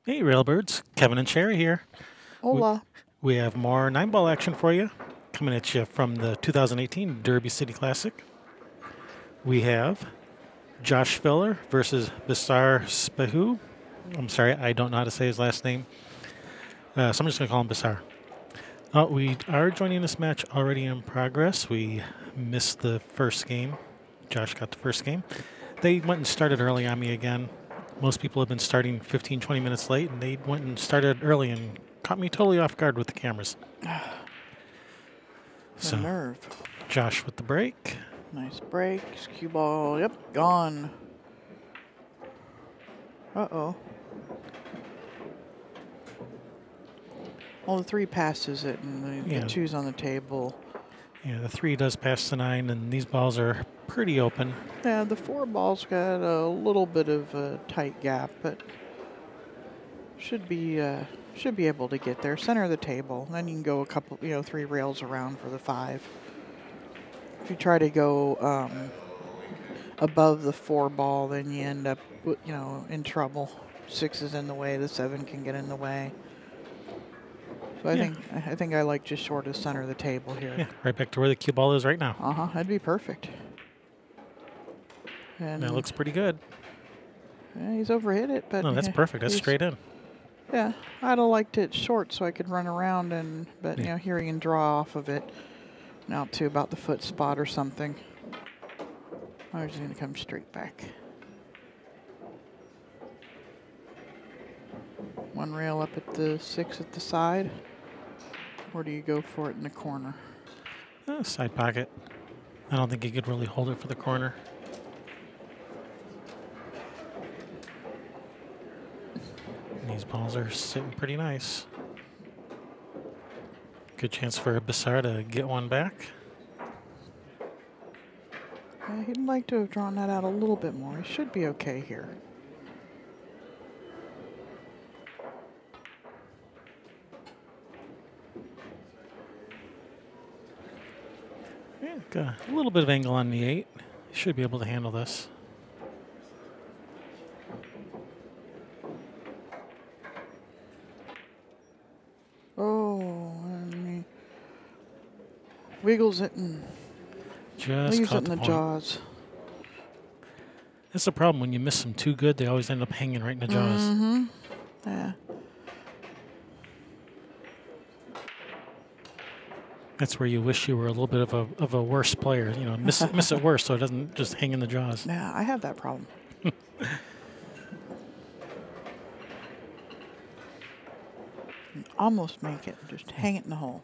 Hey, Railbirds. Kevin and Sherry here. We, Hola. we have more 9-ball action for you, coming at you from the 2018 Derby City Classic. We have Josh Filler versus Besar Spahiu. I'm sorry, I don't know how to say his last name, so I'm just going to call him Besar. We are joining this match already in progress. We missed the first game. Josh got the first game. They went and started early on me again. Most people have been starting 15, 20 minutes late, and they went and started early and caught me totally off guard with the cameras. The So, nerve. Josh with the break. Nice breaks. Cue ball. Yep, gone. Uh-oh. Well, the 3 passes it, and the Yeah. 2's on the table. Yeah, the 3 does pass the 9, and these balls are pretty open. Yeah, the 4 ball's got a little bit of a tight gap, but should be able to get there. Center of the table. Then you can go a couple, 3 rails around for the 5. If you try to go above the 4 ball, then you end up, in trouble. 6 is in the way. The 7 can get in the way. So I think I like just short of center of the table here. Yeah, right back to where the cue ball is right now. That'd be perfect. And That looks pretty good. yeah, he's overhit it, but No, that's perfect. That's straight in. Yeah, I'd have liked it short so I could run around but Yeah. here he can draw off of it. Now to about the foot spot or something. I was going to come straight back. 1 rail up at the 6 at the side. Or do you go for it in the corner? Side pocket. I don't think he could really hold it for the corner. And these balls are sitting pretty nice. Good chance for Besar to get one back. Yeah, he'd like to have drawn that out a little bit more. He should be okay here. Yeah, got a little bit of angle on the 8. He should be able to handle this. Oh, and he wiggles it and Just leaves it caught in the the point. jaws. That's the problem. When you miss them too good, they always end up hanging right in the jaws. Mm-hmm. Yeah. That's where you wish you were a little bit of a worse player. Miss it worse so it doesn't just hang in the jaws. Yeah, I have that problem. Almost make it. Just hang it in the hole.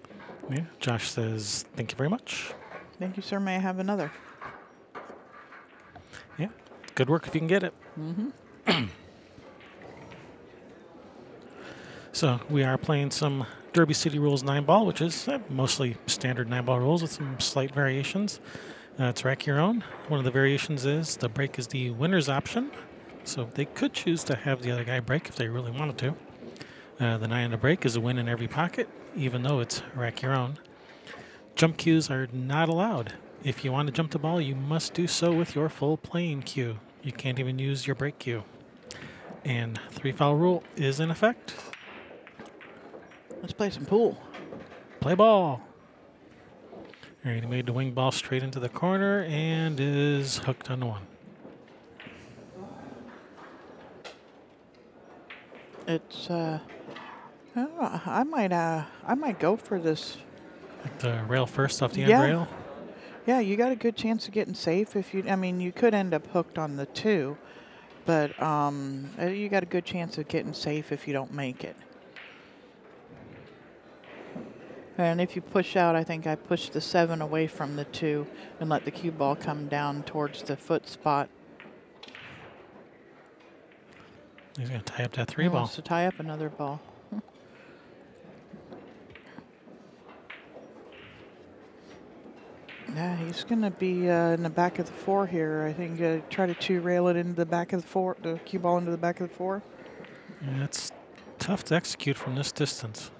Yeah. Josh says, "Thank you very much." Thank you, sir. May I have another? Yeah. Good work if you can get it. Mm-hmm. So we are playing some Derby City Rules 9-ball, which is mostly standard 9-ball rules with some slight variations. It's rack your own. One of the variations is the break is the winner's option. So they could choose to have the other guy break if they really wanted to. The 9 on the break is a win in every pocket, even though it's rack your own. Jump cues are not allowed. If you want to jump the ball, you must do so with your full playing cue. You can't even use your break cue. And 3-foul rule is in effect. Let's play some pool. Play ball. All right, he made the wing ball straight into the corner and is hooked on the 1. It's I might go for this. Like the rail first off the Yeah. end rail. Yeah, you got a good chance of getting safe if you. I mean, you could end up hooked on the 2, but you got a good chance of getting safe if you don't make it. And if you push out, I think I pushed the 7 away from the 2 and let the cue ball come down towards the foot spot. He's going to tie up that 3 He ball. wants to tie up another ball. Yeah, he's going to be in the back of the 4 here. I think try to 2-rail it into the back of the 4, the cue ball into the back of the 4. Yeah, it's tough to execute from this distance.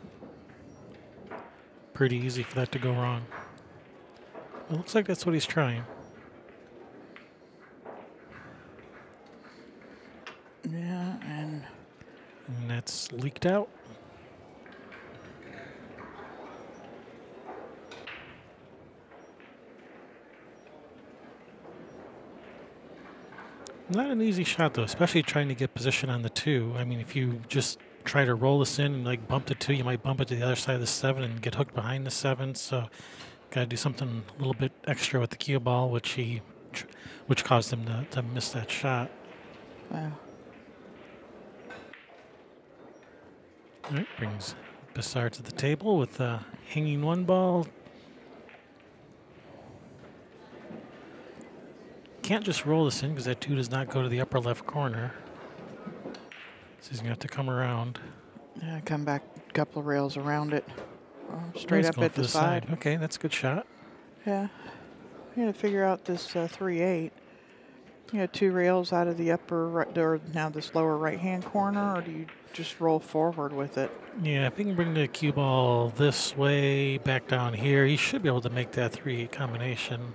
Pretty easy for that to go wrong. It looks like that's what he's trying. Yeah, and And that that's leaked out. Not an easy shot, though, especially trying to get position on the 2. I mean, if you just try to roll this in and like bump the 2, you might bump it to the other side of the 7 and get hooked behind the 7. So, got to do something a little bit extra with the cue ball, which caused him to miss that shot. Wow. All right, brings Besar to the table with a hanging 1 ball. Can't just roll this in because that 2 does not go to the upper left corner. So he's going to have to come around. Yeah, come back a couple of rails around it. Straight up at the side. Okay, that's a good shot. Yeah. You got to figure out this 3-8. You got 2 rails out of the upper right, or now this lower right-hand corner, or do you just roll forward with it? Yeah, if he can bring the cue ball this way, back down here, he should be able to make that 3-8 combination.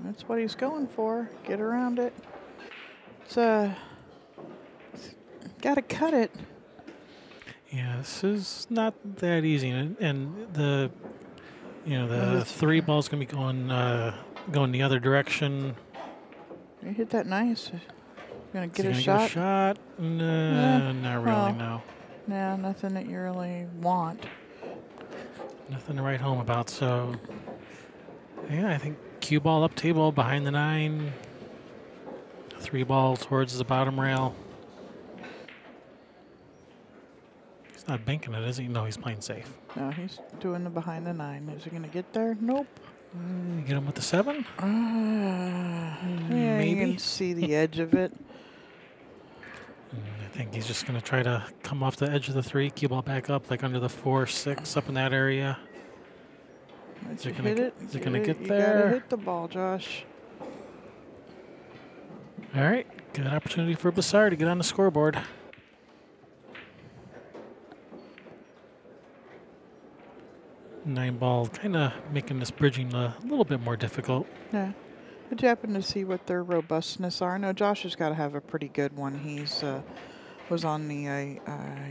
That's what he's going for. Get around it. It's got to cut it. Yeah, this is not that easy, and the 3 ball's gonna be going the other direction. You hit that nice. Gonna get a Get shot. a shot? No, not really. No. Yeah, nothing that you really want. Nothing to write home about. So, yeah, I think cue ball up table behind the 9. 3 ball towards the bottom rail. He's not banking it, is he? No, he's playing safe. No, he's doing the behind the 9. Is he going to get there? Nope. Get him with the 7? Yeah, maybe. You can see the edge of it. I think he's just going to try to come off the edge of the 3, cue ball back up, like under the 4, 6, up in that area. Is he going to get there? You got to hit the ball, Josh. All right, good opportunity for Besar to get on the scoreboard. Nine ball, kind of making this bridging a little bit more difficult. Yeah. Did you happen to see what their robustness are? No, Josh has got to have a pretty good one. He's was on the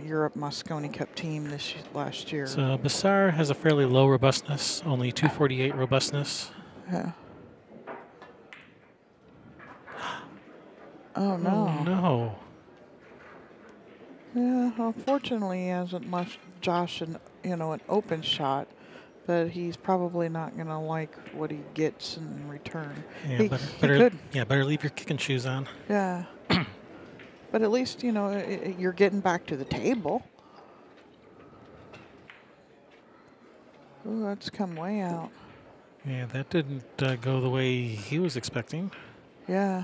Europe Mosconi Cup team last year. So Besar has a fairly low robustness, only 248 robustness. Yeah. Oh no. Oh, no. Yeah, unfortunately, he hasn't left Josh an open shot, but he's probably not going to like what he gets in return. Yeah, he better could. better leave your kicking shoes on. Yeah. But at least, you're getting back to the table. Ooh, that's come way out. Yeah, that didn't go the way he was expecting. Yeah.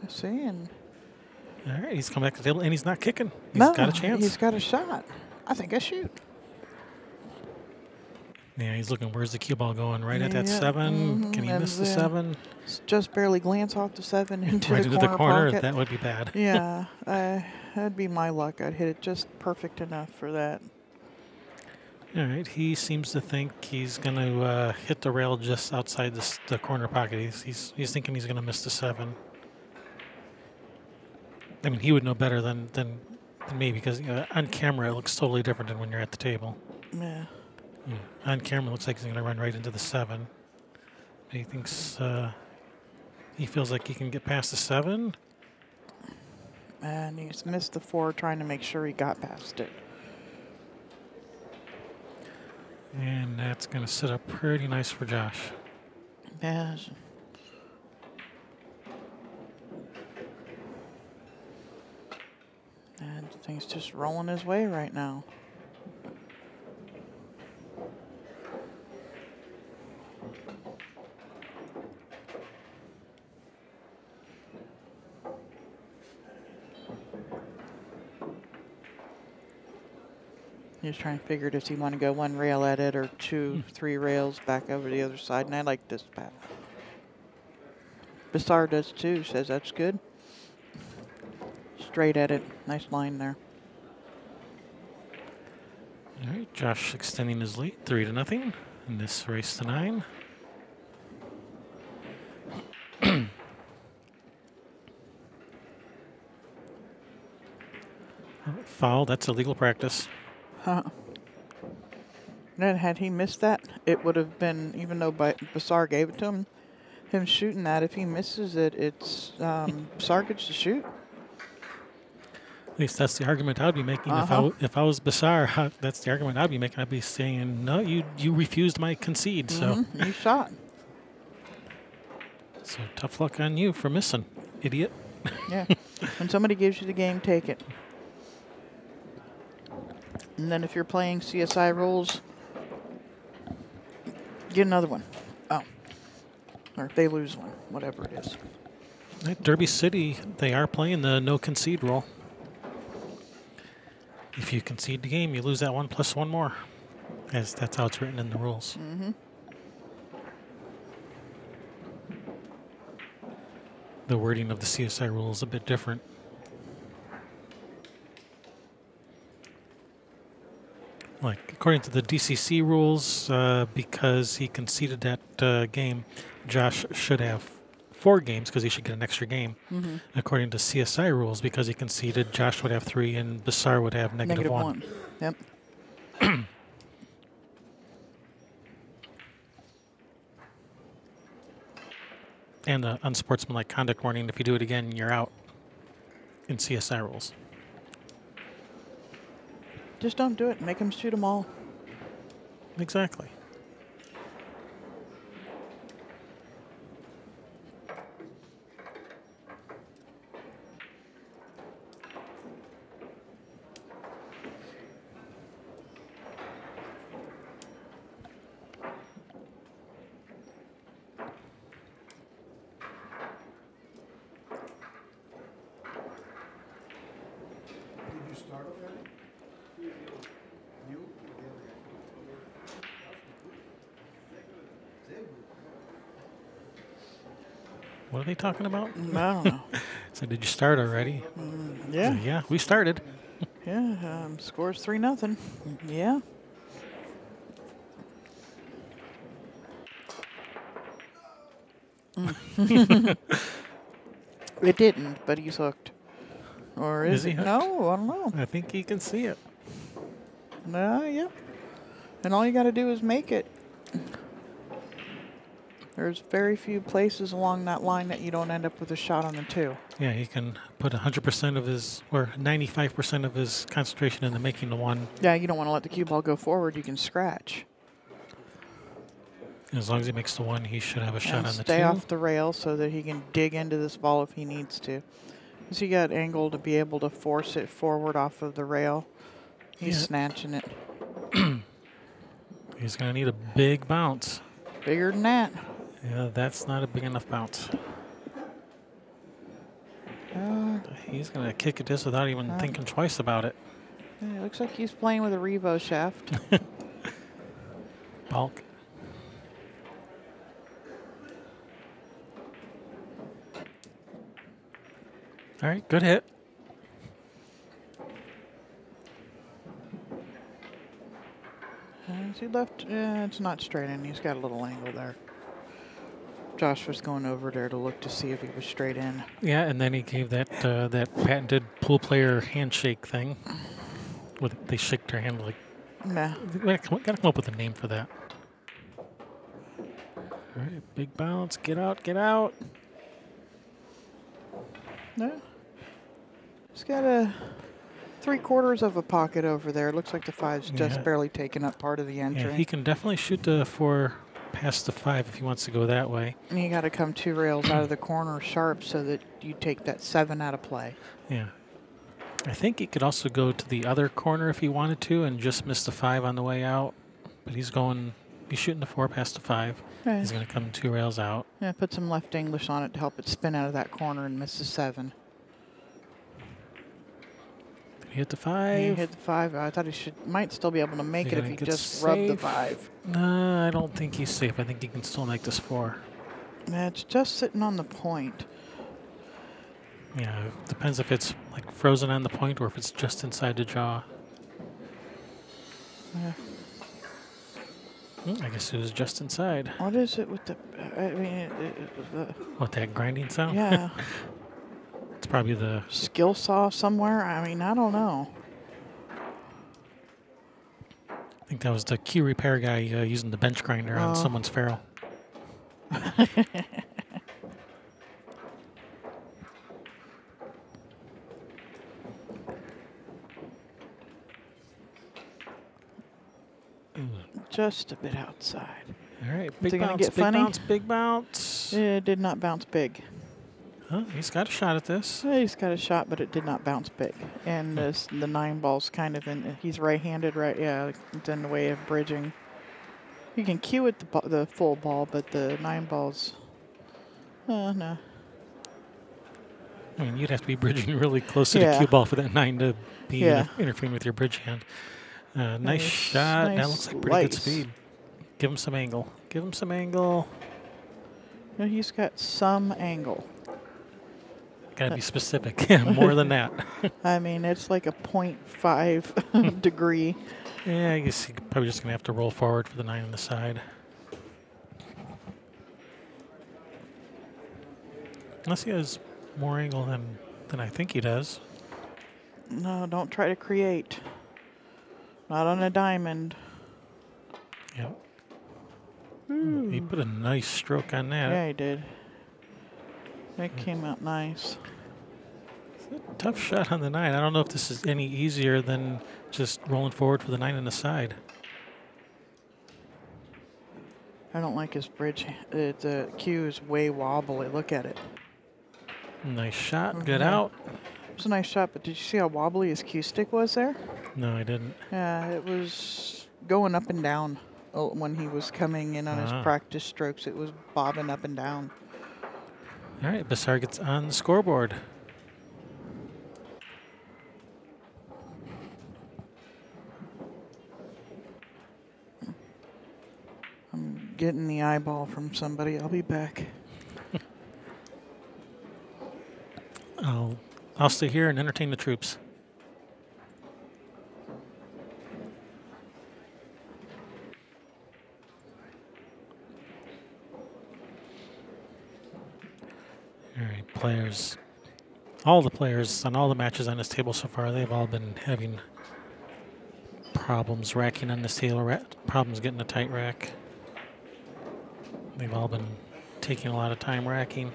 I see. And all right, he's come back to the table, and he's not kicking. He's no, got a chance. He's got a shot. I think I shoot. Yeah, he's looking, where's the cue ball going? Right at that 7? Mm-hmm. Can he miss the 7? Just barely glance off the 7 into right the into corner the corner. pocket. That would be bad. Yeah, that'd be my luck. I'd hit it just perfect enough for that. All right, he seems to think he's going to hit the rail just outside the corner pocket. He's thinking he's going to miss the 7. I mean, he would know better than me because on camera it looks totally different than when you're at the table. Yeah. On camera, it looks like he's going to run right into the 7. He thinks he feels like he can get past the 7. And he's missed the 4, trying to make sure he got past it. And that's going to sit up pretty nice for Josh. Yes. And things just rolling his way right now. He was trying to figure, does he want to go 1 rail at it or 2, 3 rails back over the other side? And I like this path. Besar does too, says that's good. Straight at it. Nice line there. All right, Josh extending his lead 3-0 in this race to 9. Foul. That's illegal practice. Huh. And had he missed that, it would have been, even though Besar gave it to him shooting that, if he misses it, it's Besar gets to shoot. At least that's the argument I'd be making if I was Besar. That's the argument I'd be making. I'd be saying, no, you refused my concede. So You shot. So tough luck on you for missing, idiot. Yeah. When somebody gives you the game, take it. And then if you're playing CSI rules, get another one. Oh. Or if they lose one, whatever it is. At Derby City, they are playing the no concede rule. If you concede the game, you lose that 1 plus 1 more. As that's how it's written in the rules. Mm-hmm. The wording of the CSI rule is a bit different. Like, according to the DCC rules, because he conceded that game, Josh should have 4 games because he should get an extra game. Mm-hmm. According to CSI rules, because he conceded, Josh would have 3 and Besar would have negative 1. Yep. And the unsportsmanlike conduct warning, if you do it again, you're out in CSI rules. Just don't do it. Make them shoot them all. Exactly. What are they talking about? I don't know. So did you start already? Yeah. So, yeah, we started. Yeah. Scores 3-0. Yeah. It didn't, but he's hooked. Or is he it? hooked? No, I don't know. I think he can see it. Yeah. And all you got to do is make it. There's very few places along that line that you don't end up with a shot on the 2. Yeah, he can put 100% of his, or 95% of his concentration into making the 1. Yeah, you don't want to let the cue ball go forward. You can scratch. As long as he makes the 1, he should have a shot And on the 2. stay off the rail so that he can dig into this ball if he needs to. Because he got angle to be able to force it forward off of the rail. He's snatching it. He's going to need a big bounce. Bigger than that. Yeah, that's not a big enough bounce. He's going to kick at this without even thinking twice about it. Yeah, it looks like he's playing with a Revo shaft. Bulk. All right, good hit. Is he left? It's not straight in. He's got a little angle there. Josh was going over there to look to see if he was straight in. Yeah, and then he gave that that patented pool player handshake thing. They shake their hand like. Nah. We gotta come up with a name for that. All right, big bounce. Get out, get out. No. He's got a 3/4 of a pocket over there. It looks like the 5's just barely taking up part of the entry. Yeah, he can definitely shoot the 4 past the 5 if he wants to go that way. And you got to come 2 rails out of the corner sharp so that you take that 7 out of play. Yeah. I think he could also go to the other corner if he wanted to and just miss the 5 on the way out. But he's shooting the 4 past the 5. Right. He's going to come 2 rails out. Yeah, put some left English on it to help it spin out of that corner and miss the 7. He hit the 5. He hit the 5. I thought he might still be able to make it if he just rubbed the 5. No, I don't think he's safe. I think he can still make this 4. Yeah, it's just sitting on the point. Yeah, it depends if it's like frozen on the point or if it's just inside the jaw. Yeah. I guess it was just inside. What is it with the... I mean... What, that grinding sound? yeah. It's Probably the skill saw somewhere. I mean, I don't know. I think that was the key repair guy using the bench grinder on someone's ferrule. Just a bit outside. All right, Is big it gonna bounce, get big funny? bounce, big bounce. It did not bounce big. Oh, he's got a shot at this. He's got a shot, but it did not bounce big. And the 9 ball's kind of in. He's right-handed, right? Yeah, it's in the way of bridging. You can cue it the full ball, but the 9 ball's. No. I mean, you'd have to be bridging really close to the Yeah. cue ball for that 9 to be Yeah. interfering with your bridge hand. Nice Nice- shot. That nice looks like pretty good slice. speed. Give him some angle. Give him some angle. No, he's got some angle. Gotta be specific. More than that. I mean, it's like a 0.5 degree. Yeah, I guess you're probably just gonna have to roll forward for the 9 on the side. Unless he has more angle than I think he does. No, don't try to create. Not on a diamond. Yep. He put a nice stroke on that. Yeah, he did. That came out nice. Tough shot on the 9. I don't know if this is any easier than just rolling forward for the 9 on the side. I don't like his bridge. The cue is way wobbly. Look at it. Nice shot. Good Yeah. out. It was a nice shot, but did you see how wobbly his cue stick was there? No, I didn't. Yeah, it was going up and down when he was coming in on his practice strokes. It was bobbing up and down. All right, Besar gets on the scoreboard. I'm getting the eyeball from somebody. I'll be back. I'll stay here and entertain the troops. All right, players. All the players on all the matches on this table so far, they've all been having problems racking on this table, problems getting a tight rack. They've all been taking a lot of time racking.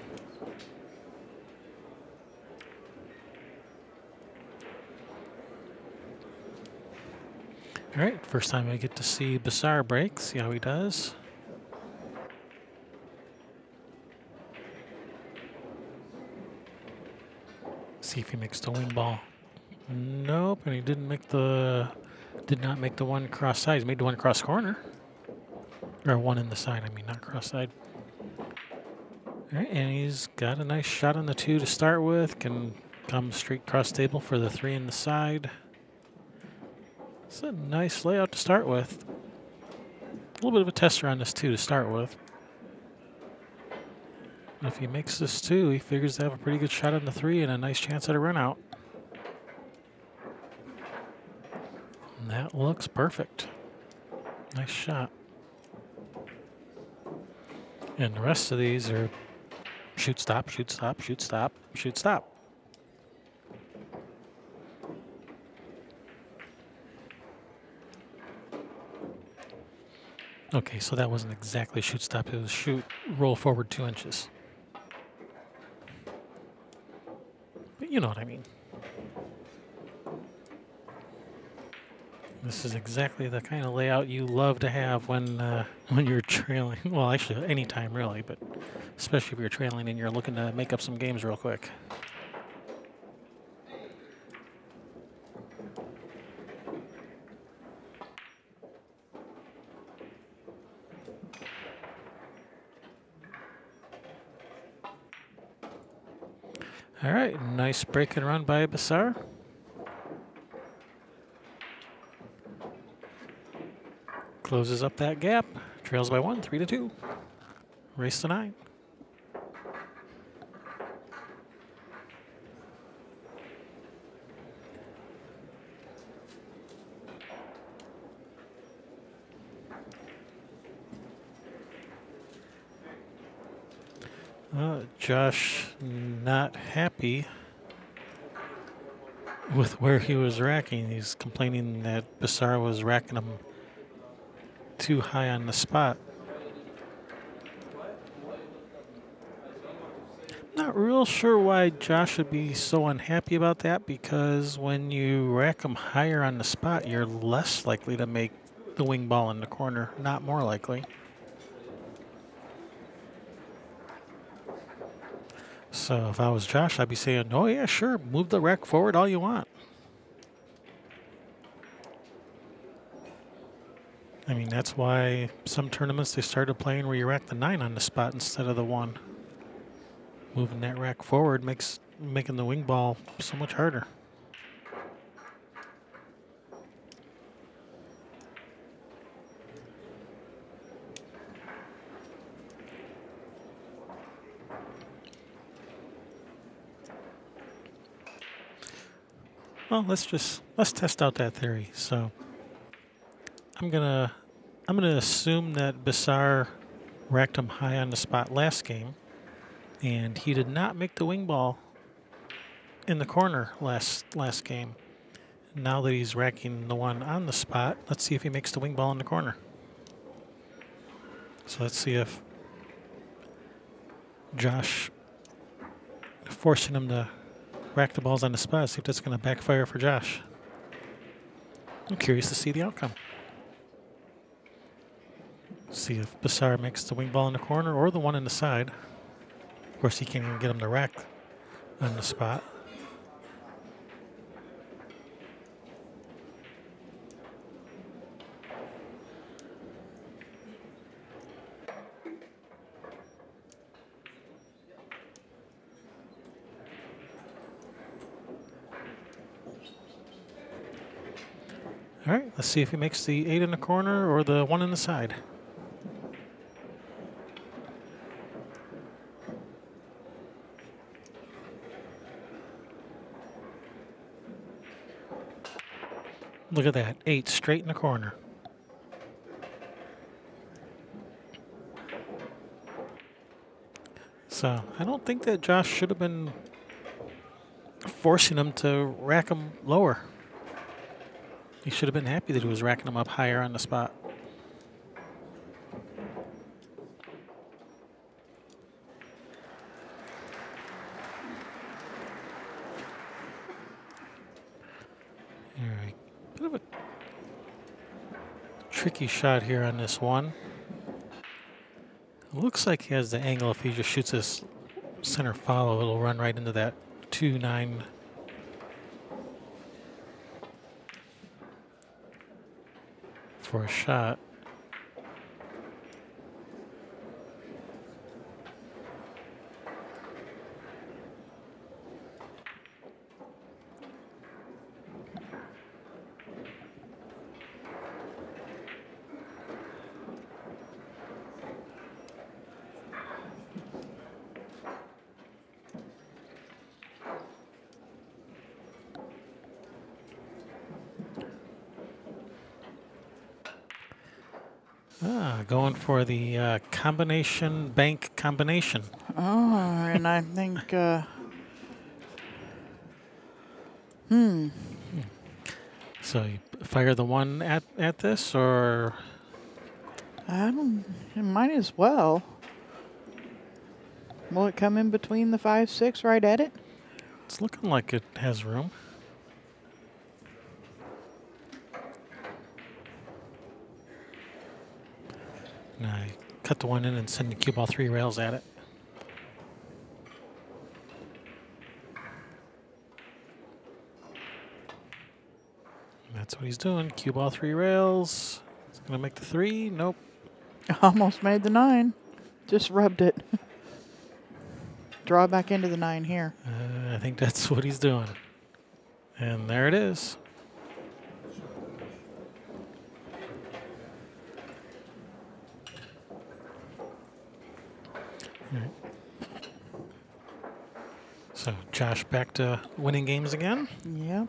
All right, first time I get to see Besar break, see how he does. See if he makes the wing ball. Nope, and he did not make the one cross side. He made the one cross corner. Or one in the side, I mean, not cross side. All right, and he's got a nice shot on the 2 to start with. Can come straight cross table for the 3 in the side. It's a nice layout to start with. A little bit of a tester on this 2 to start with. If he makes this 2, he figures to have a pretty good shot on the 3 and a nice chance at a run out. And that looks perfect. Nice shot. And the rest of these are shoot, stop, shoot, stop, shoot, stop, shoot, stop. Okay, so that wasn't exactly shoot, stop. It was shoot, roll forward 2 inches. But you know what I mean. This is exactly the kind of layout you love to have when you're trailing. Well, actually, any time really, but especially if you're trailing and you're looking to make up some games real quick. All right, nice break and run by Besar. Closes up that gap. Trails by 1, 3-2. Race to 9. Josh not happy with where he was racking. He's complaining that Besar was racking him too high on the spot. Not real sure why Josh would be so unhappy about that, because when you rack them higher on the spot, you're less likely to make the wing ball in the corner, not more likely. So if I was Josh, I'd be saying, oh yeah, sure, move the rack forward all you want. I mean, that's why some tournaments they started playing where you rack the 9 on the spot instead of the 1. Moving that rack forward makes making the wing ball so much harder. Well, let's test out that theory. So I'm gonna assume that Besar racked him high on the spot last game, and he did not make the wing ball in the corner last game. Now that he's racking the 1 on the spot, let's see if he makes the wing ball in the corner. So let's see if Josh forcing him to rack the balls on the spot, see if that's going to backfire for Josh. I'm curious to see the outcome. See if Besar makes the wing ball in the corner or the 1 in the side. Of course, he can't even get him to rack on the spot. All right, let's see if he makes the 8 in the corner or the 1 in the side. Look at that, 8 straight in the corner. So I don't think that Josh should have been forcing him to rack him lower. He should have been happy that he was racking him up higher on the spot. All right, bit of a tricky shot here on this 1. It looks like he has the angle. If he just shoots this center follow, it'll run right into that 2-9. For a shot. Going for the combination bank combination. Oh, and I think, So you fire the 1 at this, or? it might as well. Will it come in between the 5, 6 right at it? It's looking like it has room. Now you cut the 1 in and send the cue ball 3 rails at it. And that's what he's doing. Cue ball 3 rails. It's going to make the 3. Nope. Almost made the 9. Just rubbed it. Draw back into the 9 here. I think that's what he's doing. And there it is. All right. So Josh back to winning games again. Yep.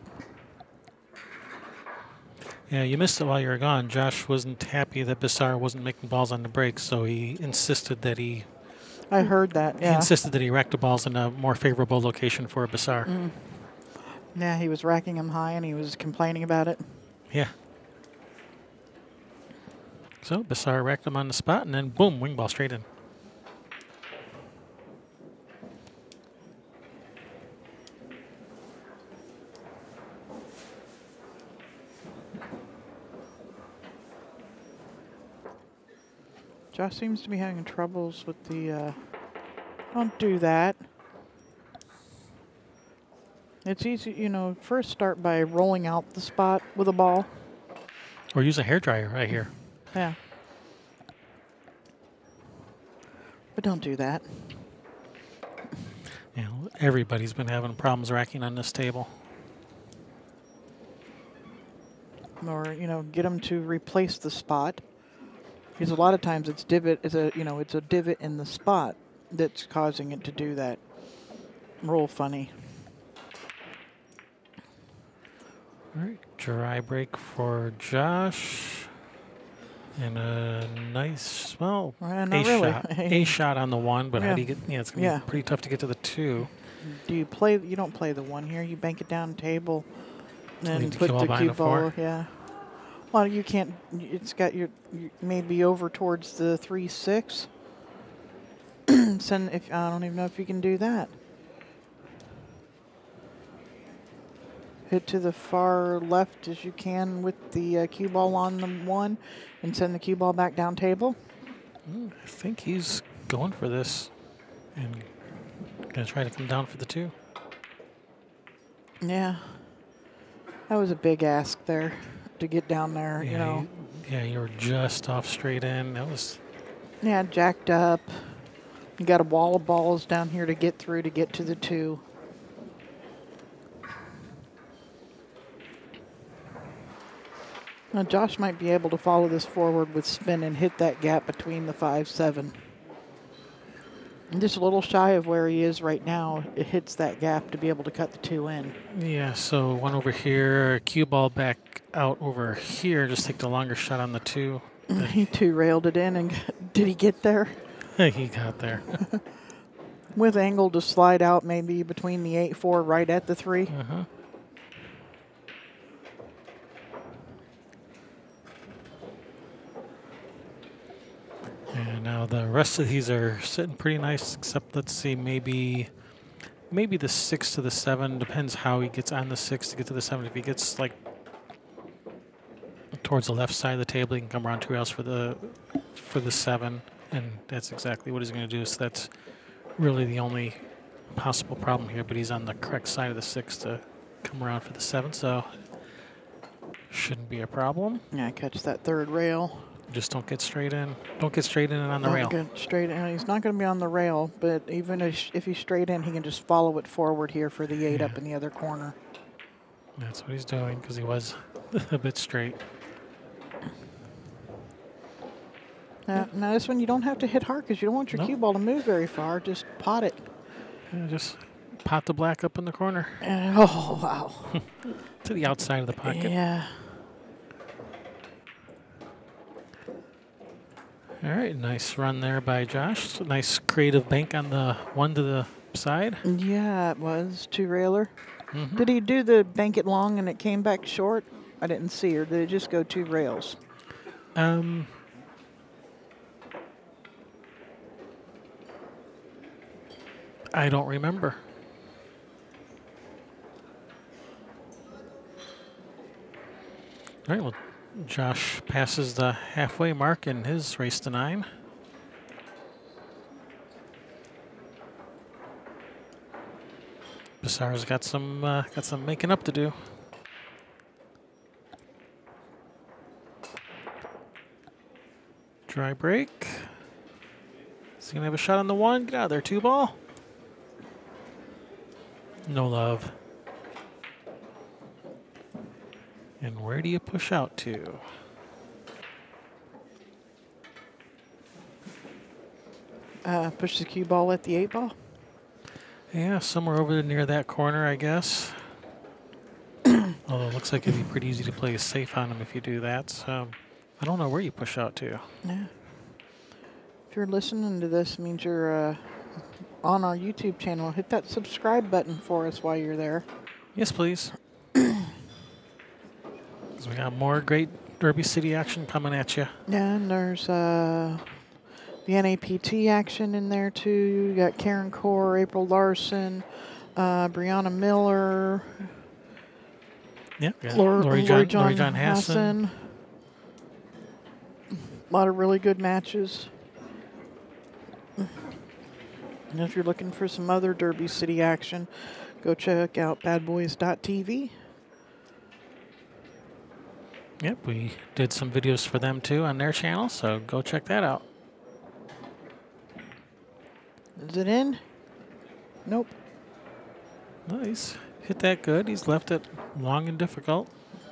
Yeah, you missed it while you were gone. Josh wasn't happy that Besar wasn't making balls on the break, so he insisted that he. I heard that. Yeah. He insisted that he racked the balls in a more favorable location for Besar. Yeah, he was racking him high and he was complaining about it. Yeah. So Besar racked him on the spot, and then boom, wing ball straight in. Josh seems to be having troubles with the, don't do that. It's easy, you know, first start by rolling out the spot with a ball. Or use a hairdryer right here. Yeah. But don't do that. You know, everybody's been having problems racking on this table. Or, you know, get them to replace the spot. Because a lot of times it's it's a divot in the spot that's causing it to do that. Roll funny. All right, dry break for Josh. And a nice, well, Not a really. shot. A shot on the one, but how Yeah. do you get, it's going to Yeah. be pretty tough to get to the two. You don't play the one here. You bank it down table. Then Leave the put cue ball the behind cue the four. ball, yeah. Well, you can't, it's got you maybe over towards the 3-6. Send, if I don't even know if you can do that. Hit to the far left as you can with the cue ball on the one and send the cue ball back down table. I think he's going for this and going to try to come down for the two. Yeah. That was a big ask there to get down there, you know. You were just off straight in. That was. Yeah, jacked up. You got a wall of balls down here to get through to get to the two. Now Josh might be able to follow this forward with spin and hit that gap between the 5-7. And just a little shy of where he is right now, it hits that gap to be able to cut the two in. Yeah, so one over here, cue ball back out over here. Just take the longer shot on the two. He two-railed it in, and did he get there? He got there. With angle to slide out maybe between the 8-4 right at the 3. Uh-huh. And now the rest of these are sitting pretty nice, except let's see, maybe the 6 to the 7. Depends how he gets on the 6 to get to the 7. If he gets like towards the left side of the table, he can come around 2 rails for the 7, and that's exactly what he's going to do. So that's really the only possible problem here. But he's on the correct side of the 6 to come around for the 7, so shouldn't be a problem. Yeah, catch that third rail. Just don't get straight in. Don't get straight in and on the rail. Get straight in. He's not going to be on the rail, but even if he's straight in, he can just follow it forward here for the 8 up in the other corner. That's what he's doing because he was a bit straight. Now this one you don't have to hit hard because you don't want your cue ball to move very far. Just pot it. Yeah, just pot the black up in the corner. Oh, wow. To the outside of the pocket. Yeah. All right, nice run there by Josh. Nice creative bank on the one to the side. Yeah, it was two-railer. Mm-hmm. Did he do the bank it long and it came back short? I didn't see, or did it just go 2 rails? I don't remember. All right, well, Josh passes the halfway mark in his race to 9. Besar's got some making up to do. Dry break. Is he gonna have a shot on the 1? Get out of there, 2 ball. No love. And where do you push out to? Push the cue ball at the 8 ball. Yeah, somewhere over near that corner, I guess. Although it looks like it'd be pretty easy to play safe on him if you do that. So I don't know where you push out to. Yeah. If you're listening to this, it means you're on our YouTube channel. Hit that subscribe button for us while you're there. Yes, please. 'Cause we got more great Derby City action coming at you. Yeah, and there's the NAPT action in there too. You got Karen Core, April Larson, Brianna Miller, Yeah, yeah. Lori John John Hassan. A lot of really good matches. And if you're looking for some other Derby City action, go check out badboys.tv. Yep, we did some videos for them too on their channel, so go check that out. Is it in? Nope. Nice. Hit that good. He's left it long and difficult.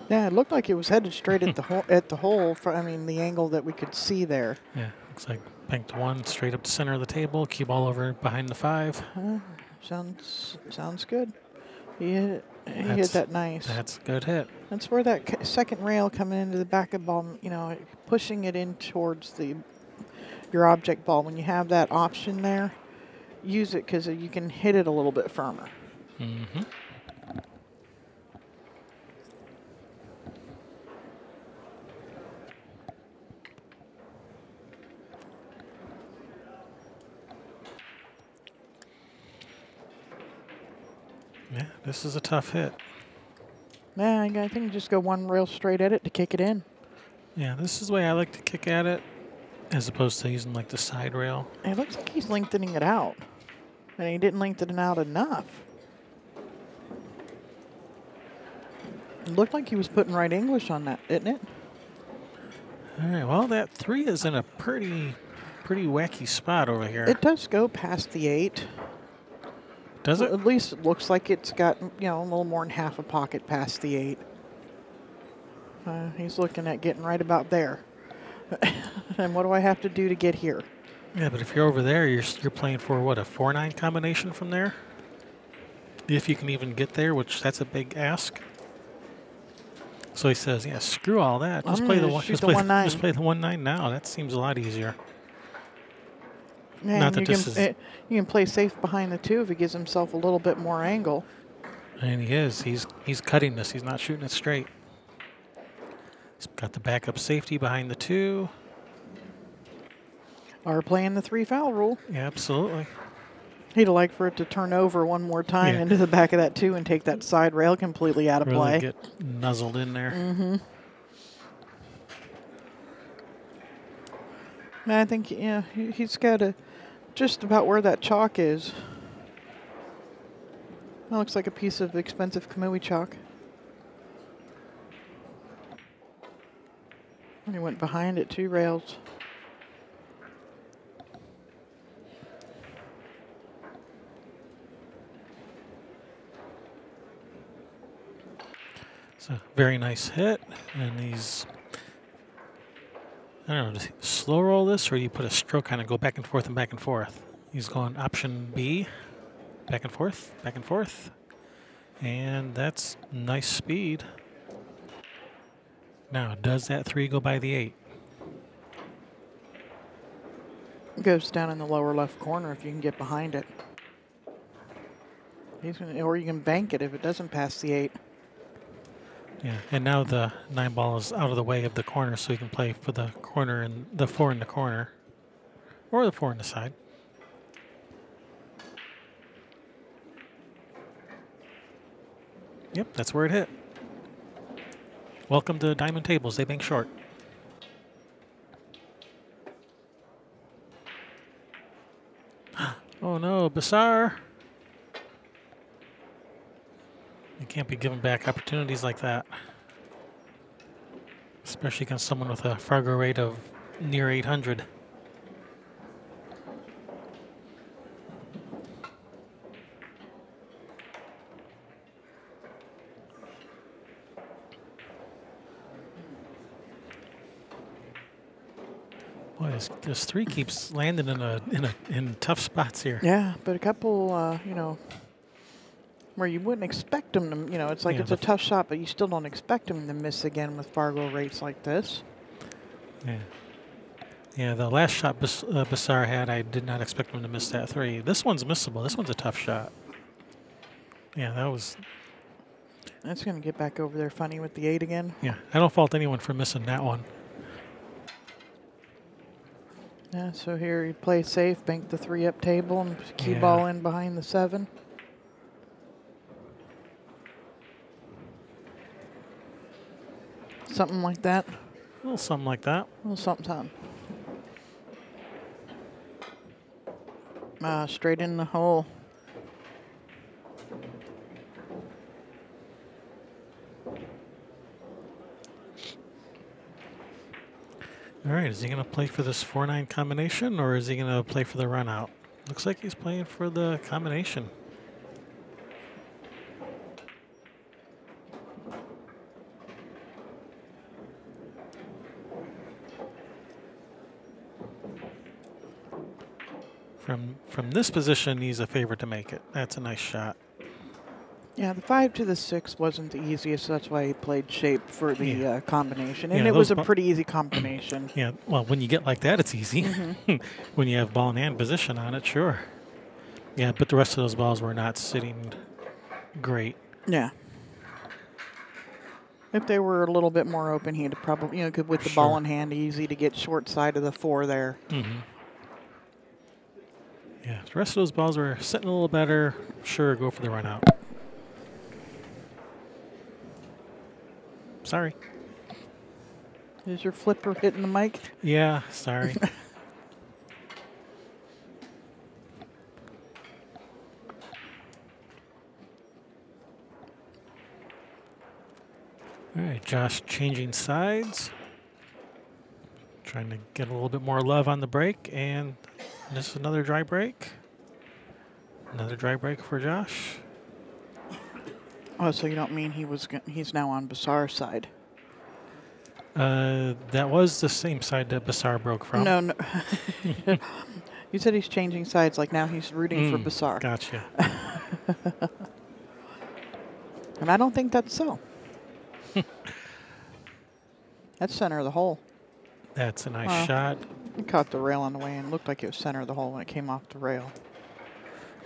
Yeah, it looked like it was headed straight at the hole. I mean, the angle that we could see there. Yeah, looks like banked one straight up the center of the table. Cue ball over behind the 5. Sounds good. He hit that nice. That's a good hit. That's where that second rail coming into the back of the ball, you know, pushing it in towards your object ball. When you have that option there, use it because you can hit it a little bit firmer. Mm-hmm. Yeah, this is a tough hit. Yeah, I think just go one rail straight at it to kick it in. Yeah, this is the way I like to kick at it, as opposed to using like the side rail. It looks like he's lengthening it out, and he didn't lengthen it out enough. It looked like he was putting right English on that, didn't it? All right, well, that 3 is in a pretty wacky spot over here. It does go past the 8. Does it? At least it looks like it's got, you know, a little more than half a pocket past the 8. He's looking at getting right about there. And what do I have to do to get here? Yeah, but if you're over there, you're playing for what, a 4-9 combination from there? If you can even get there, which that's a big ask. So he says, yeah, screw all that. Just play the 1-9. Just play the 1-9 now. That seems a lot easier. Yeah, you can play safe behind the 2 if he gives himself a little bit more angle. And he is. He's cutting this. He's not shooting it straight. He's got the backup safety behind the 2. Or playing the 3 foul rule. Yeah, absolutely. He'd like for it to turn over one more time into the back of that 2 and take that side rail completely out of play. Really get nuzzled in there. Mm-hmm. I think, yeah, he's got just about where that chalk is. That looks like a piece of expensive Kamui chalk. And he went behind it 2 rails. It's a very nice hit. And he's, I don't know, does he slow roll this, or do you put a stroke kind of go back and forth and back and forth? He's going option B, back and forth, back and forth. And that's nice speed. Now, does that 3 go by the 8? It goes down in the lower left corner if you can get behind it. Or you can bank it if it doesn't pass the 8. Yeah, and now the 9 ball is out of the way of the corner, so you can play for the corner and the 4 in the corner, or the 4 in the side. Yep, that's where it hit. Welcome to Diamond Tables. They bank short. Oh no, Besar. You can't be giving back opportunities like that. Especially against someone with a Fargo rate of near 800. Boy, this 3 keeps landing in tough spots here. Yeah, but a couple, you know, where you wouldn't expect them to, you know, it's like it's a tough shot, but you still don't expect them to miss again with Fargo rates like this. Yeah. Yeah, the last shot Besar had, I did not expect him to miss that 3. This one's missable. This one's a tough shot. Yeah, that was That's going to get back over there funny with the 8 again. Yeah, I don't fault anyone for missing that one. Yeah, so here you play safe, bank the 3 up table, and cue Yeah. ball in behind the 7. Something like that. A little something like that. A little something, something. Straight in the hole. All right, is he going to play for this 4-9 combination, or is he going to play for the run out? Looks like he's playing for the combination. From this position, he's a favorite to make it. That's a nice shot. Yeah, the 5 to the 6 wasn't the easiest. So that's why he played shape for the combination. And Yeah, it was a those pretty easy combination. Yeah, well, when you get like that, it's easy. When you have ball in hand position on it, sure. Yeah, but the rest of those balls were not sitting great. Yeah. If they were a little bit more open, he'd probably, could with the ball in hand, easy to get short side of the 4 there. Yeah, the rest of those balls were sitting a little better. Sure, go for the run out. Sorry. Is your flipper hitting the mic? Yeah, sorry. All right, Josh changing sides. Trying to get a little bit more love on the break, and this is another dry break. Another dry break for Josh. Oh, so you don't mean he's now on Besar's side? That was the same side that Besar broke from. No. You said he's changing sides, like now he's rooting for Besar. Gotcha. And I don't think that's so. That's center of the hole. That's a nice shot. It caught the rail on the way and looked like it was center of the hole when it came off the rail.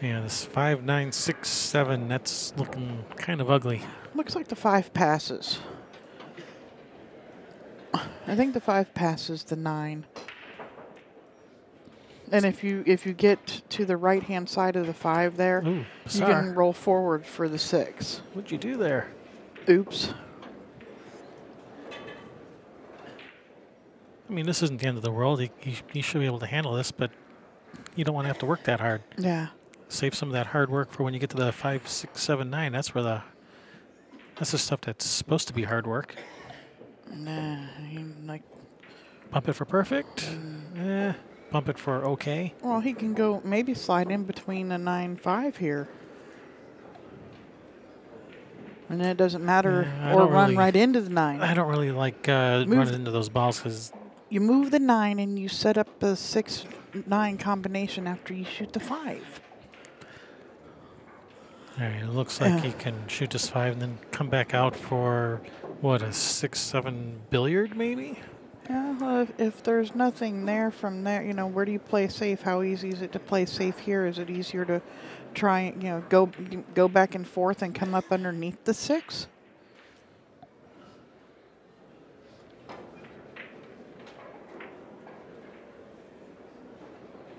Yeah, this 5, 9, 6, 7, that's looking kind of ugly. Looks like the 5 passes. I think the 5 passes the 9. And if you get to the right-hand side of the 5 there, Ooh, you can roll forward for the 6. What'd you do there? Oops. I mean, this isn't the end of the world. He should be able to handle this, but you don't want to have to work that hard. Yeah. Save some of that hard work for when you get to the 5, 6, 7, 9. That's the stuff that's supposed to be hard work. Nah, like. Bump it for perfect. Bump it for okay. Well, he can go maybe slide in between a 9-5 here. And then it doesn't matter, or run right into the 9. I don't really like running into those balls because you move the 9 and you set up the 6-9 combination after you shoot the 5. All right, it looks like he can shoot this 5 and then come back out for, what, a 6-7 billiard maybe? Yeah, well, if there's nothing there from there, where do you play safe? How easy is it to play safe here? Is it easier to try, go back and forth and come up underneath the 6?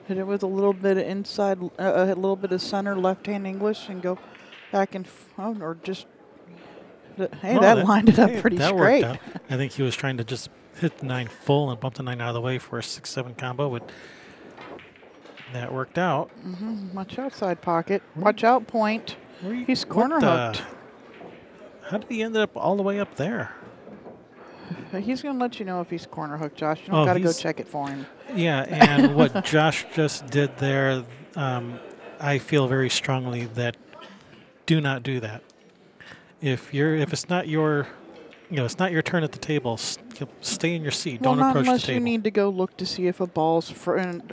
Hit it with a little bit of inside, a little bit of center left-hand English and go back and, or just, hey, that lined it up pretty straight. Worked out. I think he was trying to just hit the 9 full and bump the 9 out of the way for a 6-7 combo, but that worked out. Watch outside pocket. Watch out point. He's corner hooked. How did he end up all the way up there? He's going to let you know if he's corner hooked, Josh. You don't got to go check it for him. Yeah, and what Josh just did there, I feel very strongly that do not do that. If it's not your, it's not your turn at the table, stay in your seat. Well, don't approach the table. Unless you need to go look to see if a ball's frozen,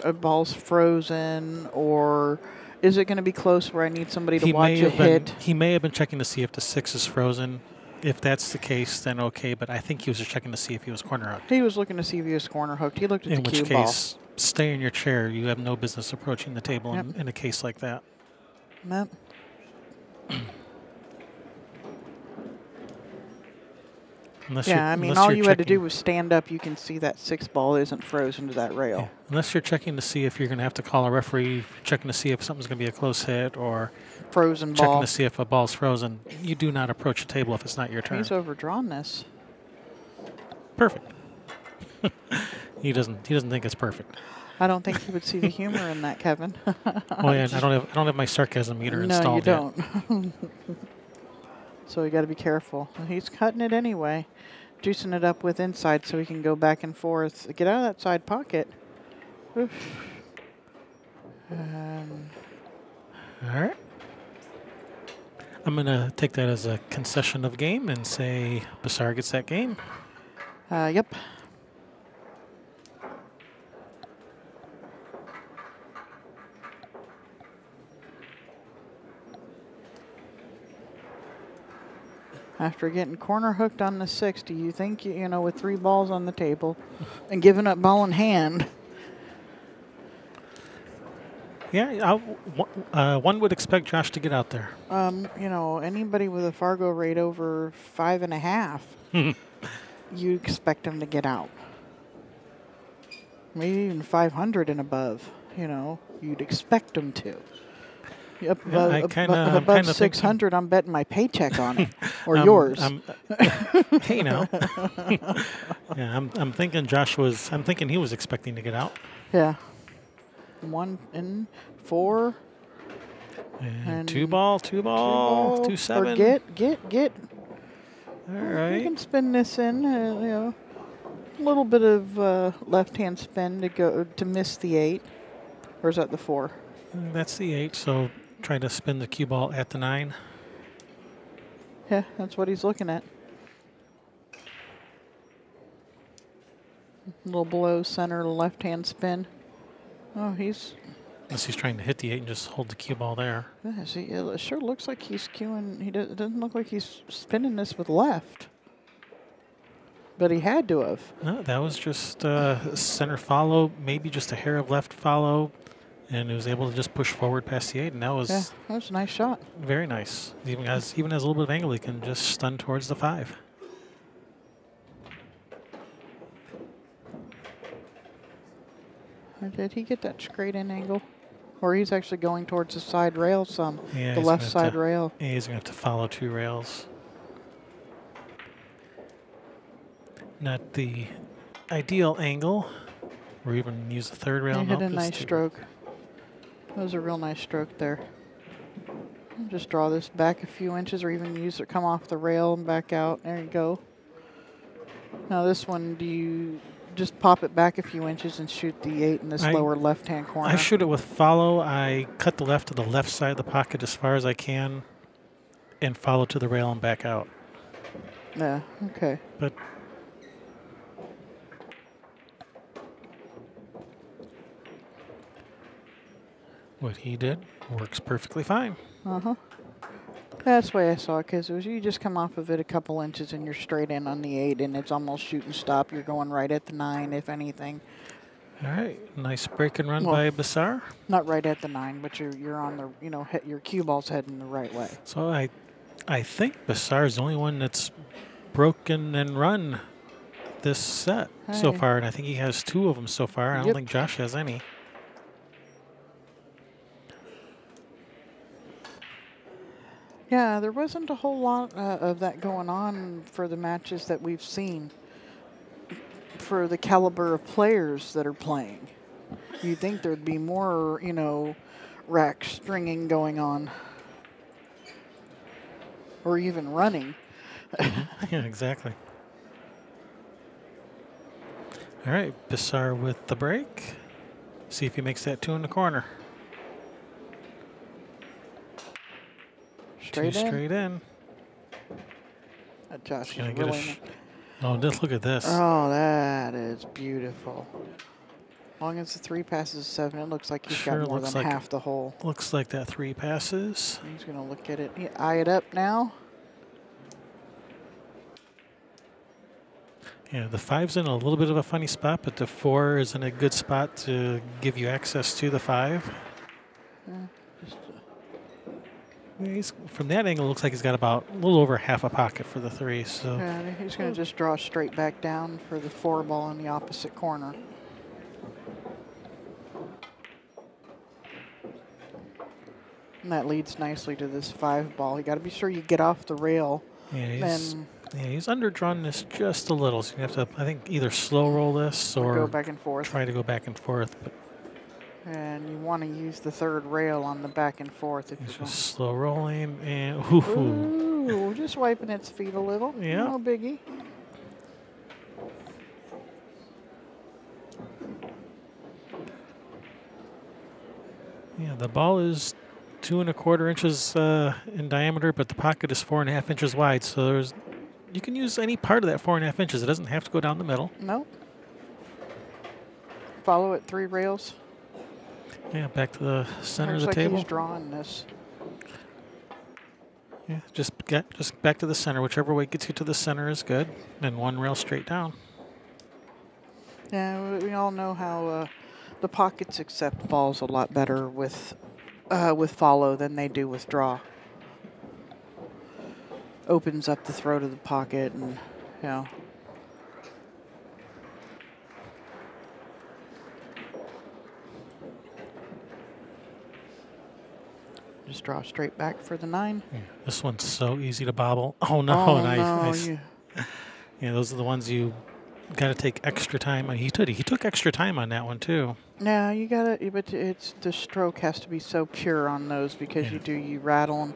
or is it going to be close where I need somebody to watch it hit. He may have been checking to see if the 6 is frozen. If that's the case, then okay, but I think he was just checking to see if he was corner hooked. He was looking to see if he was corner hooked. He looked at the cue ball. In which case, stay in your chair. You have no business approaching the table in a case like that. Yep. Yeah, I mean, all you had to do was stand up. You can see that 6 ball isn't frozen to that rail. Yeah. Unless you're checking to see if you're going to have to call a referee, checking to see if something's going to be a close hit, or frozen checking ball. to see if a ball's frozen. You do not approach a table if it's not your turn. He's overdrawn this. Perfect. He doesn't think it's perfect. I don't think he would see the humor in that, Kevin. Oh yeah, I don't have my sarcasm meter installed yet. No, you don't. So you got to be careful. He's cutting it anyway, juicing it up with inside so he can go back and forth. Get out of that side pocket. Oof. All right. I'm gonna take that as a concession of game and say Besar gets that game. Yep. After getting corner hooked on the 6, do you think, you know, with 3 balls on the table and giving up ball in hand? Yeah, one would expect Josh to get out there. You know, anybody with a Fargo rate over 5.5, you expect them to get out. Maybe even 500 and above, you know, you'd expect them to. Up above 600, I'm betting my paycheck on it, or yours. Hey, now. Yeah, I'm thinking I'm thinking he was expecting to get out. Yeah. 1 and 4. And 2 ball, 2-7. Or get. All right. You can spin this in, you know, a little bit of left-hand spin to miss the 8. Or is that the 4? That's the 8, so try to spin the cue ball at the 9. Yeah, that's what he's looking at. A little below center left-hand spin. Oh, unless he's trying to hit the 8 and just hold the cue ball there. Yeah, see, it sure looks like he's cueing. It doesn't look like he's spinning this with left. But he had to have. No, that was just center follow, maybe just a hair of left follow, and he was able to just push forward past the 8, and that was a nice shot. Very nice. Even has a little bit of angle, he can just stun towards the 5. Did he get that straight in angle? Or he's actually going towards the side rail some, yeah, the left side rail. Yeah, he's going to have to follow 2 rails. Not the ideal angle, or even use the 3rd rail. He hit a nice stroke. That was a real nice stroke there. Just draw this back a few inches, or even use it, come off the rail and back out. There you go. Now this one, do you just pop it back a few inches and shoot the 8 in this lower left-hand corner? I shoot it with follow. I cut the left to the left side of the pocket as far as I can and follow to the rail and back out. Yeah, okay. But what he did works perfectly fine. Uh-huh. That's the way I saw it, because it was you just come off of it a couple inches and you're straight in on the 8, and it's almost shoot and stop. You're going right at the 9, if anything. All right, nice break and run by Besar. Not right at the 9, but you're on the, you know, your cue ball's heading the right way. So I think Besar is the only one that's broken and run this set so far, and I think he has 2 of them so far. I don't think Josh has any. Yeah, there wasn't a whole lot of that going on for the matches that we've seen for the caliber of players that are playing. You'd think there'd be more, you know, rack stringing going on. Or even running. Yeah, exactly. All right, Besar with the break. See if he makes that 2 in the corner. Straight 2 straight in. Josh is really oh, just look at this. Oh, that is beautiful. As long as the 3 passes 7, it looks like he's got more than half the hole. Looks like that 3 passes. He's going to look at it. Eye it up now. Yeah, the 5's in a little bit of a funny spot, but the 4 is in a good spot to give you access to the 5. Just He he's from that angle. Looks like he's got about a little over half a pocket for the 3. So And he's going to just draw straight back down for the 4 ball in the opposite corner. And that leads nicely to this 5 ball. You got to be sure you get off the rail. yeah, he's underdrawn this just a little. So you have to, I think, either slow roll this or go back and forth. Try to go back and forth. But and you want to use the 3rd rail on the back and forth. If he's you just slow rolling and ooh, just wiping its feet a little. Yeah. No biggie. Yeah, the ball is 2 1/4 inches in diameter, but the pocket is 4.5 inches wide. So you can use any part of that 4.5 inches. It doesn't have to go down the middle. Nope. Follow it 3 rails. Yeah, back to the center Looks of the like table. he's drawing this. Yeah, just back to the center. Whichever way gets you to the center is good. And 1 rail straight down. Yeah, we all know how the pockets accept balls a lot better with follow than they do with draw. Opens up the throat of the pocket, and you know. Just draw straight back for the 9. Yeah, this one's so easy to bobble. Oh no! Oh, nice. no. Yeah, those are the ones you got to take extra time on. He took extra time on that one too. Yeah, you gotta, but the stroke has to be so pure on those because Yeah. you rattle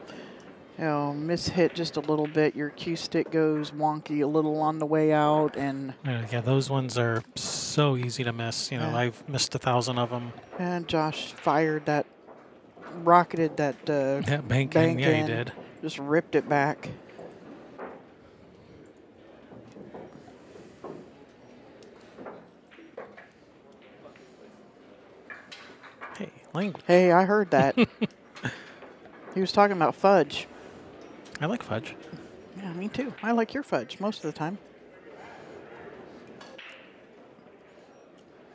them, mishit just a little bit. Your cue stick goes wonky a little on the way out, and Yeah, those ones are so easy to miss. Yeah. I've missed 1,000 of them. and Josh rocketed that That bank bank yeah, he in, did. just ripped it back. Hey, language. Hey, I heard that. He was talking about fudge. I like fudge. Yeah, me too. I like your fudge most of the time.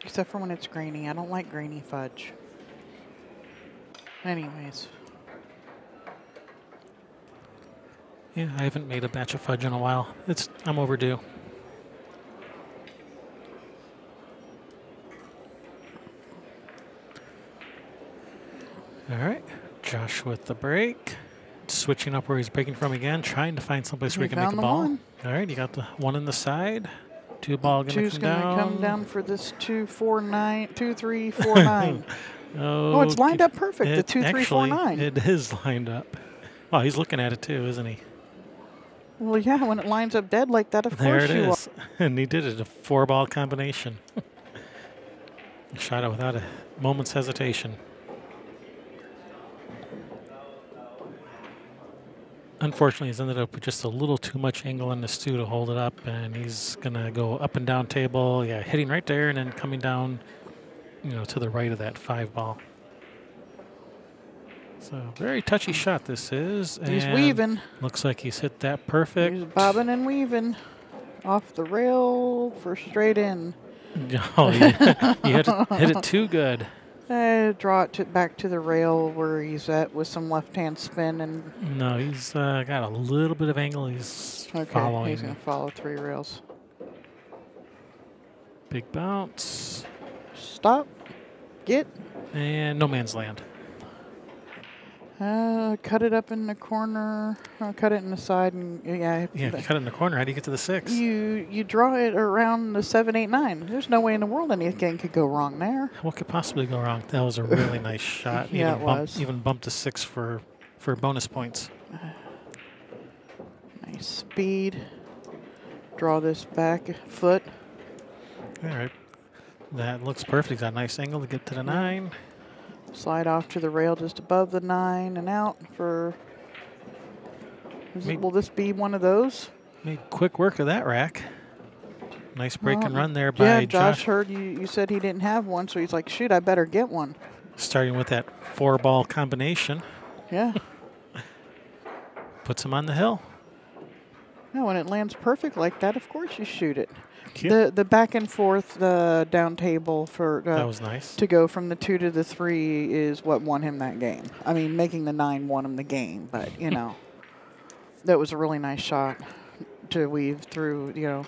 Except for when it's grainy. I don't like grainy fudge. Anyways. Yeah, I haven't made a batch of fudge in a while. I'm overdue. All right, Josh with the break. Switching up where he's breaking from again, trying to find someplace where he can make found a the ball. 1. All right, you got the 1 in the side. 2 ball going Two's to going come to down. come down for this 2, 4, 9, 2, 3, 4, 9. Oh, it's lined up perfect. The 2, 3, 4, 9. It is lined up. Wow, he's looking at it too, isn't he? Well, yeah, when it lines up dead like that, of There course it you is. And he did it, a 4-ball combination. Shot it without a moment's hesitation. Unfortunately, he's ended up with just a little too much angle in this too to hold it up, and he's gonna go up and down table, yeah, hitting right there and then coming down, to the right of that 5-ball. So very touchy shot this is. He's and weaving. Looks like he's hit that perfect. He's bobbing and weaving. Off the rail for straight in. Oh, yeah. You hit it too good. Draw it back to the rail where he's at with some left-hand spin. And No, he's got a little bit of angle. He's following. He's going to follow 3 rails. Big bounce. Stop. Get. And no man's land. Cut it up in the corner. Cut it in the side. And Yeah, if you cut it in the corner, how do you get to the 6? You draw it around the 7, 8, 9. There's no way in the world anything could go wrong there. What could possibly go wrong? That was a really nice shot. Yeah, it was. Even bumped to 6 for bonus points. Nice speed. Draw this back foot. All right. That looks perfect. He's got a nice angle to get to the 9. Slide off to the rail just above the 9 and out for... Will this be one of those? Made quick work of that rack. Nice break and run there by Josh heard you said he didn't have one, so he's like, shoot, I better get one. Starting with that 4-ball combination. Yeah. Puts him on the hill. No, when it lands perfect like that, of course you shoot it. Yeah. The back and forth, the down table for That was nice. to go from the 2 to the 3 is what won him that game. I mean, making the 9 won him the game, but you know, that was a really nice shot to weave through, you know,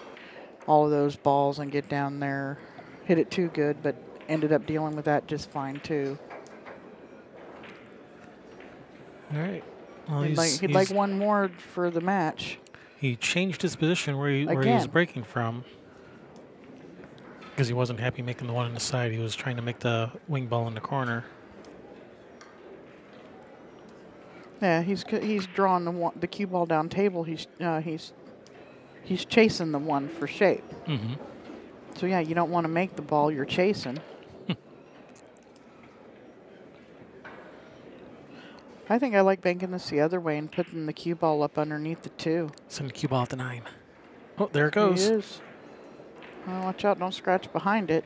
all of those balls and get down there. Hit it too good, but ended up dealing with that just fine too. All right. Well, He'd like one more for the match. He changed his position where he was breaking from because he wasn't happy making the one on the side. He was trying to make the wing ball in the corner. Yeah, he's drawing the cue ball down table. He's chasing the one for shape. Mm-hmm. So yeah, you don't want to make the ball you're chasing. I think I like banking this the other way and putting the cue ball up underneath the 2. Send the cue ball at the 9. Oh, there it goes. He is. Oh, watch out, don't scratch behind it.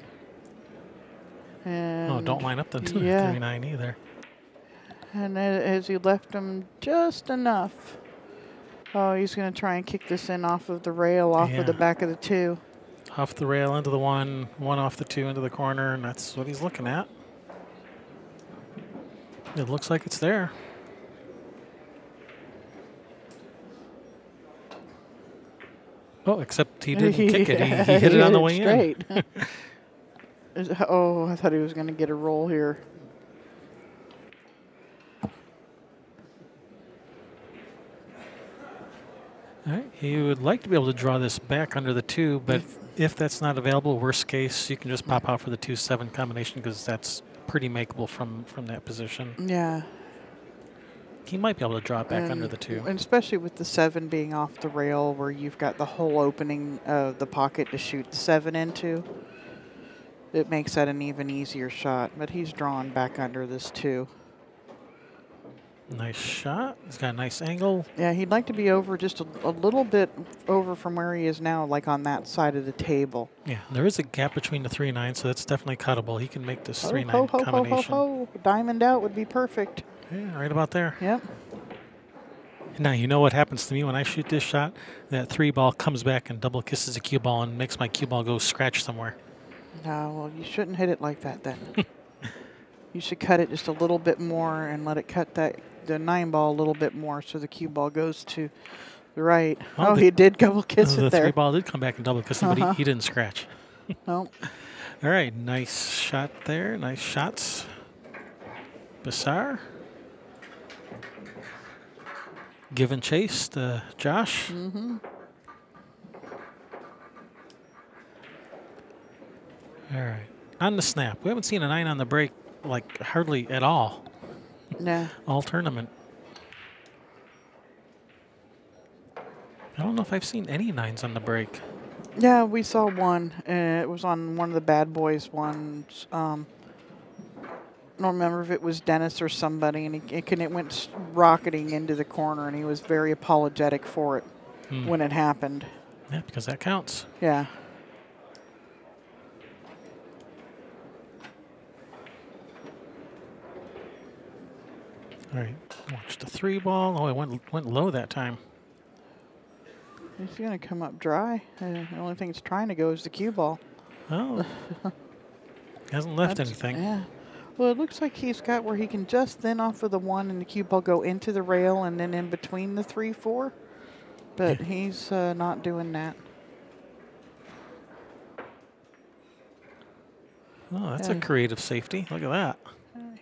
And don't line up the yeah. 3-9 either. And as he left him just enough. Oh, he's going to try and kick this in off of the rail, off of the back of the 2. Off the rail into the 1, 1 off the 2 into the corner, and that's what he's looking at. It looks like it's there. Oh, except he didn't kick it. He hit it on the way straight. In. Oh, I thought he was going to get a roll here. All right. He would like to be able to draw this back under the 2, but if that's not available, worst case, you can just pop out for the 2-7 combination because that's pretty makeable from that position. Yeah. He might be able to draw it back under the 2. And especially with the 7 being off the rail where you've got the whole opening of the pocket to shoot the 7 into. It makes that an even easier shot, but he's drawn back under this 2. Nice shot. He's got a nice angle. Yeah, he'd like to be over just a little bit over from where he is now, like on that side of the table. Yeah, there is a gap between the 3-9, so that's definitely cuttable. He can make this 3-9 combination. Ho. Diamond out would be perfect. Yeah, right about there. Yep. Now, you know what happens to me when I shoot this shot? That 3 ball comes back and double kisses the cue ball and makes my cue ball go scratch somewhere. No, well, you shouldn't hit it like that then. You should cut it just a little bit more and let it cut the 9 ball a little bit more so the cue ball goes to the right. Well, he did double kiss it there. there. The 3 ball did come back and double kiss it, but he didn't scratch. No. All right, nice shot there. Nice shots. Besar. Give and chase to Josh. Mm-hmm. All right. On the snap. We haven't seen a 9 on the break, like, hardly at all. Nah. All tournament. I don't know if I've seen any 9s on the break. Yeah, we saw one. It was on one of the bad boys ones. I don't remember if it was Dennis or somebody, and it went rocketing into the corner, and he was very apologetic for it when it happened. Yeah, because that counts. Yeah. All right, watch the 3 ball. Oh, it went low that time. It's going to come up dry. The only thing it's trying to go is the cue ball. Oh. Hasn't left anything. Yeah. Well, it looks like he's got where he can just then off of the 1 and the cue ball go into the rail and then in between the 3-4. But he's not doing that. Oh, that's a creative safety. Look at that.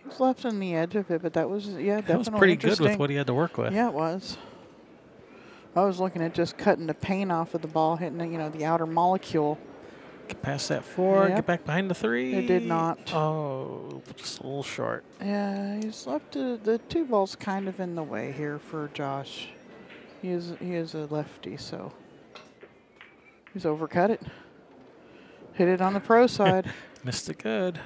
He's left on the edge of it, but that was, definitely That was pretty good with what he had to work with. Yeah, it was. I was looking at just cutting the paint off of the ball, hitting the outer molecule. Get past that 4, Yep. get back behind the 3. It did not. Oh, just a little short. Yeah, he's left the 2 balls kind of in the way here for Josh. He is a lefty, so he's overcut it. Hit it on the pro side. Missed it good.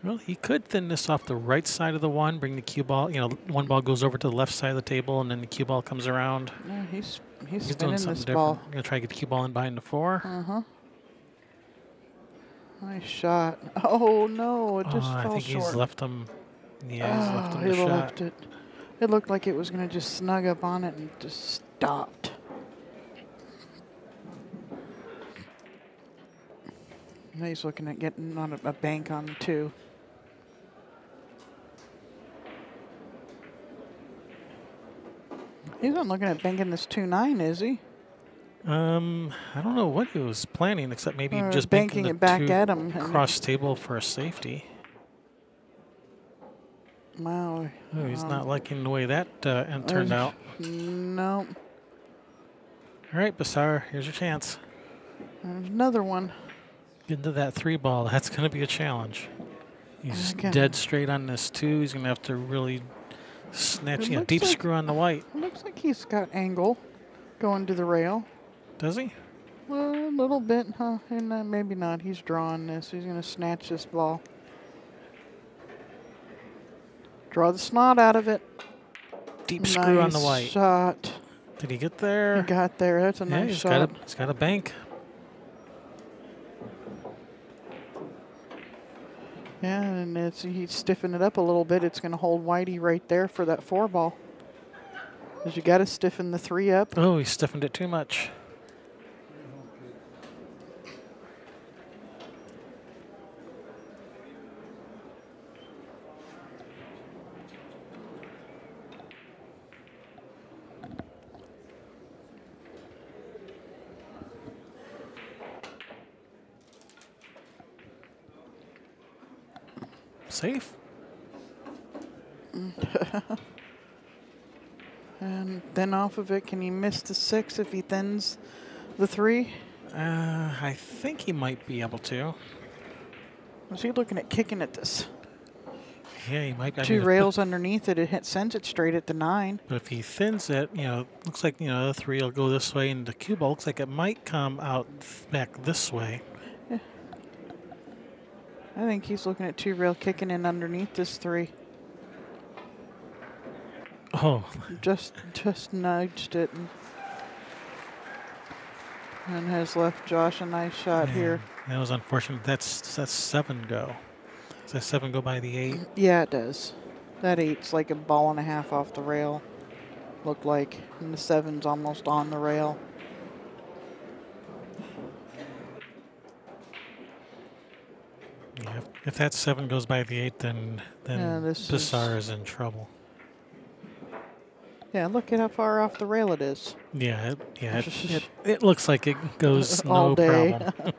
Well, he could thin this off the right side of the 1, bring the cue ball. 1 ball goes over to the left side of the table, and then the cue ball comes around. Yeah, he's doing spinning something this different. ball. Gonna try to get the cue ball in behind the 4. Uh-huh. Nice shot. Oh, no, it just I fell think short. he's left him Yeah, he's left him he the shot. left it. It looked like it was going to just snug up on it and just stopped. Now he's looking at getting on a bank on the 2. He's not looking at banking this 2-9, is he? I don't know what he was planning, except maybe Or just banking the it back 2 at him. cross table for a safety. Wow. Oh, he's not liking the way that end turned out. No. All right, Besar, here's your chance. There's another one. Get into that 3 ball. That's going to be a challenge. He's Again. dead straight on this 2. He's going to have to really snatch, It looks deep like- screw on the white. It looks like he's got angle going to the rail. Does he? Well, a little bit, huh? And maybe not. He's drawing this. He's going to snatch this ball. Draw the snot out of it. Deep screw on the Nice white. shot. Did he get there? He got there. That's a Yeah, nice he's shot. he's got a bank. Yeah, and he's stiffened it up a little bit. It's going to hold Whitey right there for that 4 ball. Because you got to stiffen the 3 up. Oh, he stiffened it too much. Safe. And then off of it, can he miss the 6 if he thins the 3? I think he might be able to. Was he looking at kicking at this? Yeah, he might. 2 rails underneath it, sends it straight at the 9. But if he thins it, looks like, the 3 will go this way, and the cue ball looks like it might come out back this way. Yeah. I think he's looking at 2 rail kicking in underneath this 3. Oh, Just nudged it and has left Josh a nice shot here. that was unfortunate. That's 7 go. Does that 7 go by the 8? Yeah, it does. That 8's like a ball and a half off the rail, looked like. And the 7's almost on the rail. Yeah, if that 7 goes by the 8, then this Besar is in trouble. Yeah, look at how far off the rail it is. Yeah, it looks like it goes All no day. problem.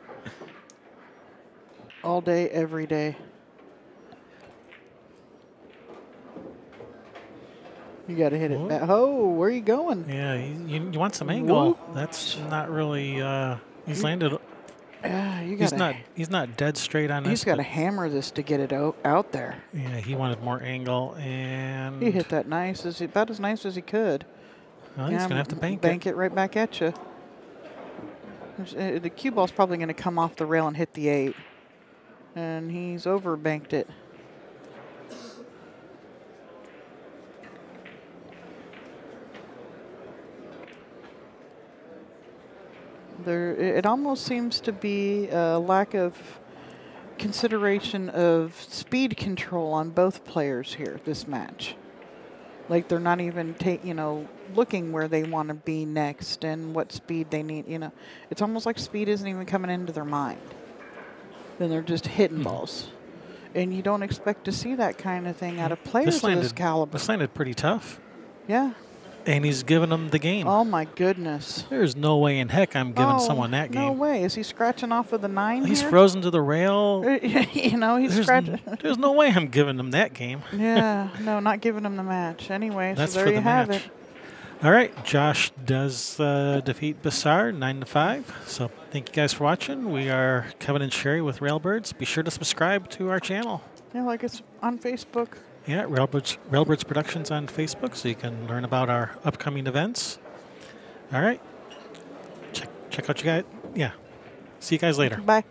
All day, every day. You got to hit it back. Oh, where are you going? Yeah, you want some angle. Whoop. That's not really. He's landed. Yeah, you got. He's not dead straight on this. He's got to but- hammer this to get it out there. Yeah, he wanted more angle, and He hit that about as nice as he could. well, he's gonna have to bank it right back at you. The cue ball's probably going to come off the rail and hit the 8, and he's over banked it. It almost seems to be a lack of consideration of speed control on both players here this match. Like they're not even looking where they want to be next and what speed they need. It's almost like speed isn't even coming into their mind. Then they're just hitting balls, and you don't expect to see that kind of thing out of players of this caliber. This landed pretty tough. Yeah. And he's giving them the game. Oh my goodness. There's no way in heck I'm giving someone that game. No way. Is he scratching off of the 9 He's here? frozen to the rail. He's scratching. There's no way I'm giving them that game. Yeah, no, not giving him the match. Anyway, That's so there for you the have match. it. All right, Josh does defeat Besar 9-5. So thank you guys for watching. We are Kevin and Sherry with Railbirds. Be sure to subscribe to our channel. Yeah, like it's on Facebook. Yeah, Railbirds Productions on Facebook, so you can learn about our upcoming events. All right, check out you guys. Yeah, see you guys later. Bye.